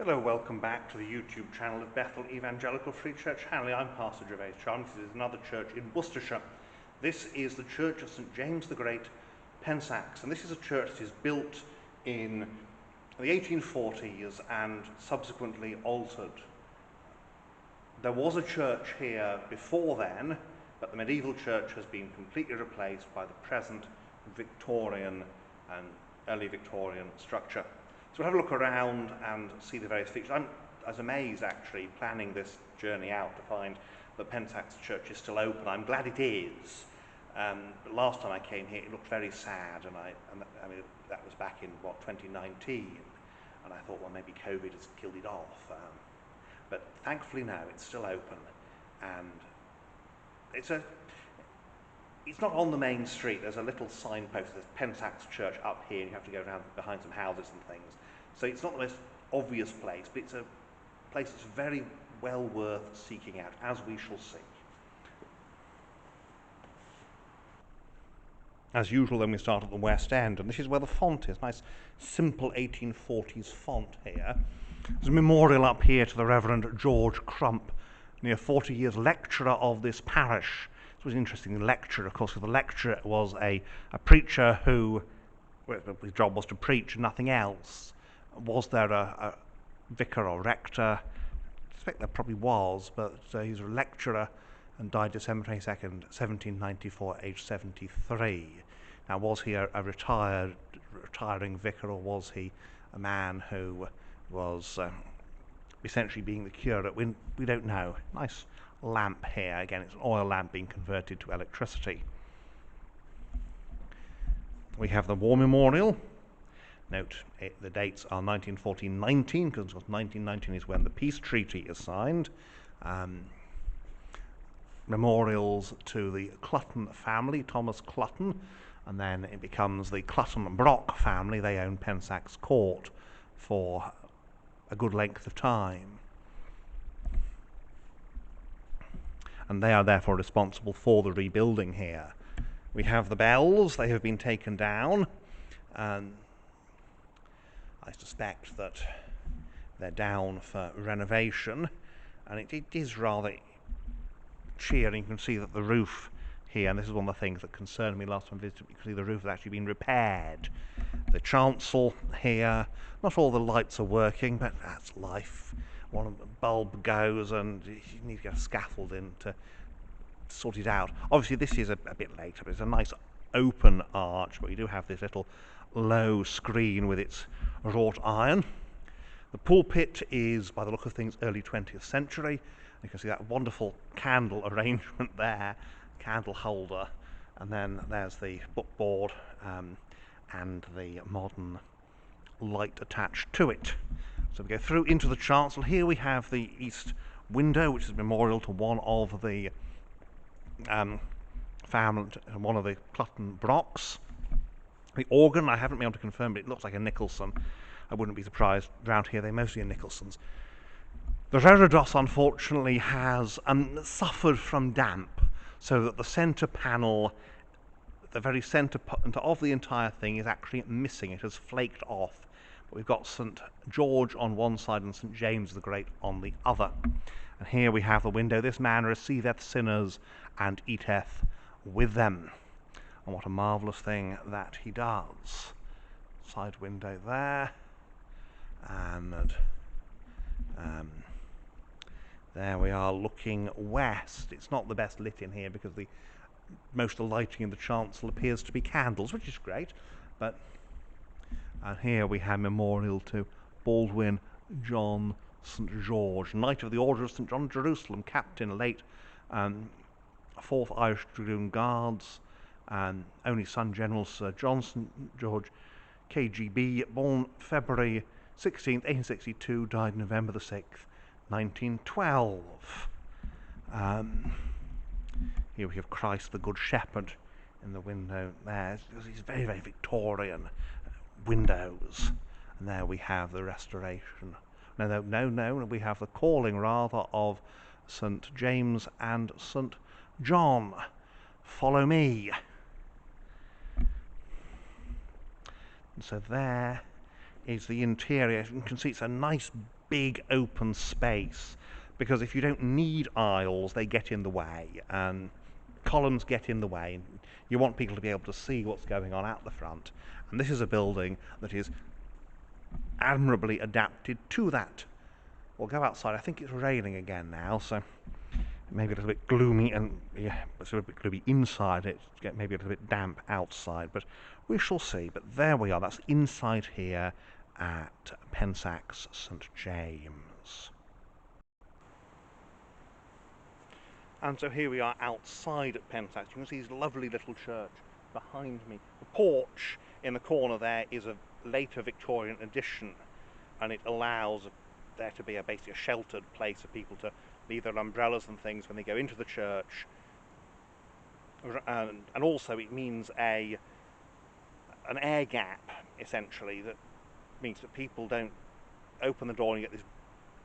Hello, welcome back to the YouTube channel of Bethel Evangelical Free Church Hanley. I'm Pastor Gervais Charles. This is another church in Worcestershire. This is the Church of St James the Great, Pensax, and this is a church that is built in the 1840s and subsequently altered. There was a church here before then, but the medieval church has been completely replaced by the present Victorian and early Victorian structure. So we'll have a look around and see the various features. I was amazed actually planning this journey out to find that Pensax Church is still open. I'm glad it is. But last time I came here it looked very sad, and I mean that was back in 2019, and I thought, well, maybe COVID has killed it off. But thankfully now it's still open, and it's not on the main street. There's a little signpost. There's Pensax Church up here, and you have to go around behind some houses and things. So it's not the most obvious place, but it's a place that's very well worth seeking out, as we shall see. As usual, then we start at the West End, and this is where the font is. Nice, simple 1840s font here. There's a memorial up here to the Reverend George Crump, near 40 years lecturer of this parish. It was an interesting lecturer, of course, because the lecturer was a preacher who, well, his job was to preach and nothing else. Was there a vicar or rector? I suspect there probably was, but he's a lecturer and died December 22nd, 1794, aged 73. Now, was he a retiring vicar, or was he a man who was essentially being the curate? We don't know. Nice lamp here. Again, it's an oil lamp being converted to electricity. We have the War Memorial. Note the dates are 1914-19, because of course 1919 is when the peace treaty is signed. Memorials to the Clutton family, Thomas Clutton, and then it becomes the Clutton-Brock family. They own Pensax Court for a good length of time, and they are therefore responsible for the rebuilding here. We have the bells. They have been taken down, and I suspect that they're down for renovation, and it is rather cheering. You can see that the roof here, and this is one of the things that concerned me last time I visited, you can see the roof has actually been repaired. The chancel here, not all the lights are working, but that's life. One of the bulb goes, and you need to get a scaffold in to sort it out. Obviously this is a bit later, but it's a nice open arch, but you do have this little low screen with its wrought iron. The pulpit is, by the look of things, early 20th century. You can see that wonderful candle arrangement there, candle holder, and then there's the bookboard and the modern light attached to it. So we go through into the chancel. Here we have the east window, which is a memorial to one of the family, one of the Clutton Brocks. The organ, I haven't been able to confirm, but it looks like a Nicholson. I wouldn't be surprised. Round here, they're mostly Nicholsons. The reredos, unfortunately, has suffered from damp, so that the centre panel, the very centre of the entire thing, is actually missing. It has flaked off. But we've got St George on one side and St James the Great on the other. And here we have the window. This man receiveth sinners and eateth with them. And what a marvellous thing that he does. Side window there, and there we are looking west. It's not the best lit in here because most of the lighting in the chancel appears to be candles, which is great. But and here we have memorial to Baldwin John St George, Knight of the Order of St John of Jerusalem, captain, late 4th Irish Dragoon Guards, only son General Sir John St George, KGB, born February 16th, 1862, died November the 6th, 1912. Here we have Christ the Good Shepherd in the window there. These very, very Victorian windows. And there we have the restoration. No, we have the calling rather of St James and St John. Follow me. And so there is the interior. You can see it's a nice big open space, because if you don't need aisles, they get in the way, and columns get in the way, and you want people to be able to see what's going on out the front. And this is a building that is admirably adapted to that. We'll go outside. I think it's raining again now, so maybe a little bit gloomy, and yeah, it's a little bit gloomy inside. It's maybe a little bit damp outside, but we shall see. But there we are. That's inside here at Pensax St James. And so here we are outside at Pensax. You can see this lovely little church behind me. The porch in the corner there is a later Victorian addition, and it allows there to be basically a sheltered place for people to leave their umbrellas and things when they go into the church. And also it means an air gap, essentially, that means that people don't open the door and you get this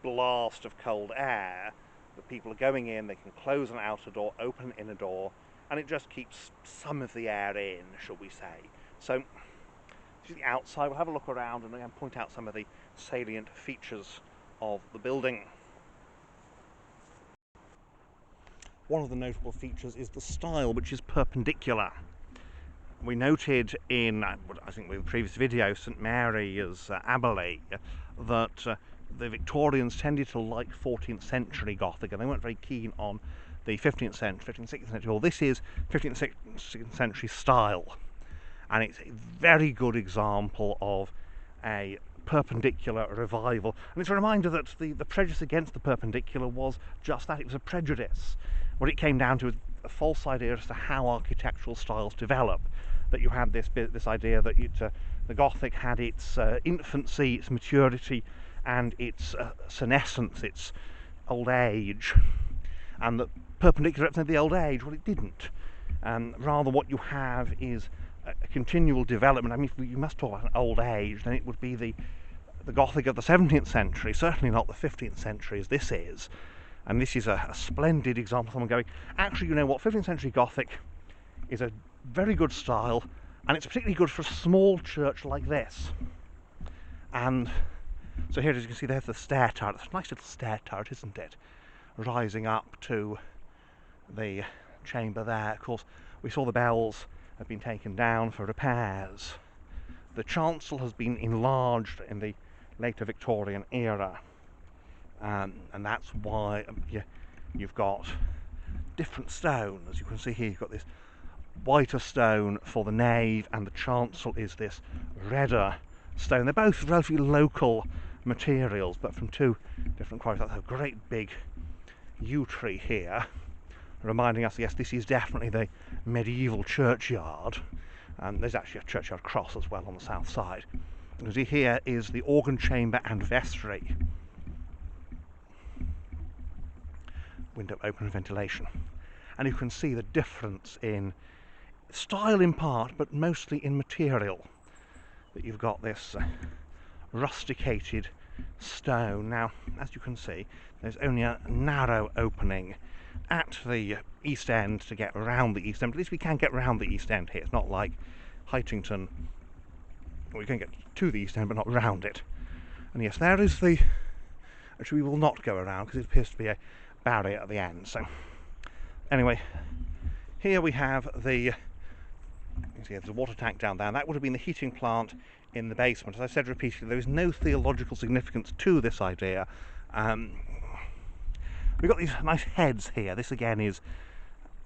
blast of cold air. That people are going in, they can close an outer door, open an inner door, and it just keeps some of the air in, shall we say. So this is the outside. We'll have a look around and again point out some of the salient features of the building. One of the notable features is the style, which is perpendicular. We noted in, I think with the previous video, St Mary's Abbey, that the Victorians tended to like 14th century Gothic, and they weren't very keen on the 15th century, 15th, 16th century. Well, this is 15th, 16th century style, and it's a very good example of a perpendicular revival. And it's a reminder that the prejudice against the perpendicular was just that. It was a prejudice. What it came down to is a false idea as to how architectural styles develop. That you had this idea that the Gothic had its infancy, its maturity, and its senescence, its old age, and that perpendicular represented the old age. Well, it didn't. Rather, what you have is a continual development. I mean, if you must talk about an old age, then it would be the Gothic of the 17th century, certainly not the 15th century as this is. And this is a splendid example of someone going, actually, you know what, 15th century Gothic is a very good style, and it's particularly good for a small church like this. And so here, as you can see, there's the stair turret. It's a nice little stair turret, isn't it? Rising up to the chamber there. Of course, we saw the bells have been taken down for repairs. The chancel has been enlarged in the later Victorian era, and that's why you've got different stone. As you can see here, you've got this whiter stone for the nave, and the chancel is this redder stone. They're both relatively local materials, but from two different quarries. That's a great big yew tree here, reminding us, yes, this is definitely the medieval churchyard. And there's actually a churchyard cross as well on the south side. You see here is the organ chamber and vestry. Window open and ventilation. And you can see the difference in style in part, but mostly in material. That you've got this rusticated stone. Now, as you can see, there's only a narrow opening at the east end to get around the east end. But at least we can get around the east end here. It's not like Heitington. We can get to the east end, but not round it. And yes, there is the... Actually, we will not go around because it appears to be a barrier at the end. So, anyway, here we have the... You can see there's a water tank down there. That would have been the heating plant in the basement. As I said repeatedly, there is no theological significance to this idea. We've got these nice heads here. This again is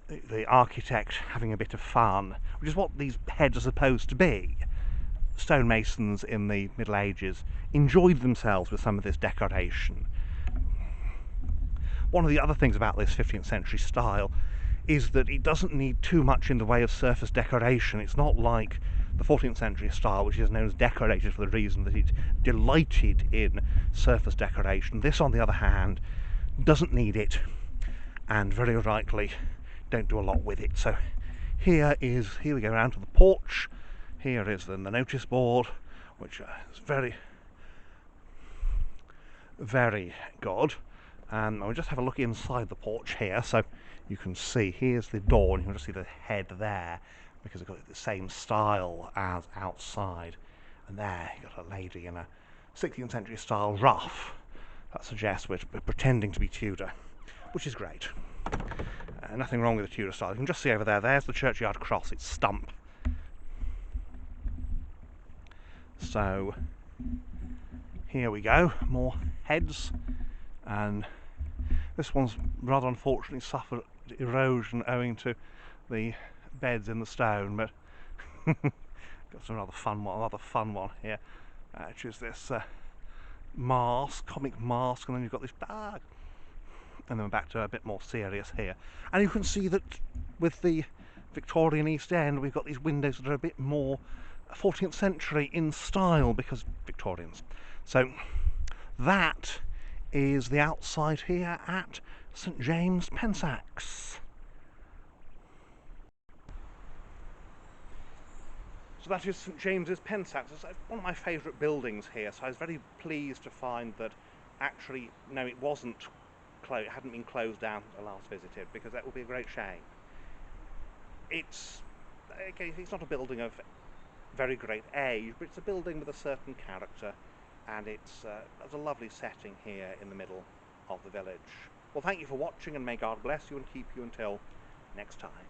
the architect having a bit of fun, which is what these heads are supposed to be. Stonemasons in the Middle Ages enjoyed themselves with some of this decoration. One of the other things about this 15th century style is that it doesn't need too much in the way of surface decoration. It's not like the 14th century style, which is known as decorated for the reason that it delighted in surface decoration. This, on the other hand, doesn't need it, and very rightly don't do a lot with it. So here we go around to the porch. Here is then the notice board, which is very, very good. And we'll just have a look inside the porch here, so you can see here's the door, and you can just see the head there, because it's got the same style as outside. And there you've got a lady in a 16th century style ruff, That suggests we're pretending to be Tudor, which is great. Nothing wrong with the Tudor style. You can just see over there, there's the churchyard cross, it's stump. So here we go, more heads, and this one's rather unfortunately suffered erosion owing to the beds in the stone, but got some rather fun one here, which is this mask, comic mask, and then you've got this bag. And then we're back to a bit more serious here. And you can see that with the Victorian East End, we've got these windows that are a bit more 14th century in style, because Victorians. So that is the outside here at St James Pensax. So that is St James's Pensax. It's one of my favourite buildings here, so I was very pleased to find that actually, no, it wasn't it hadn't been closed down when I last visited, because that would be a great shame. It's not a building of very great age, but it's a building with a certain character, and it's a lovely setting here in the middle of the village. Well, thank you for watching, and may God bless you and keep you until next time.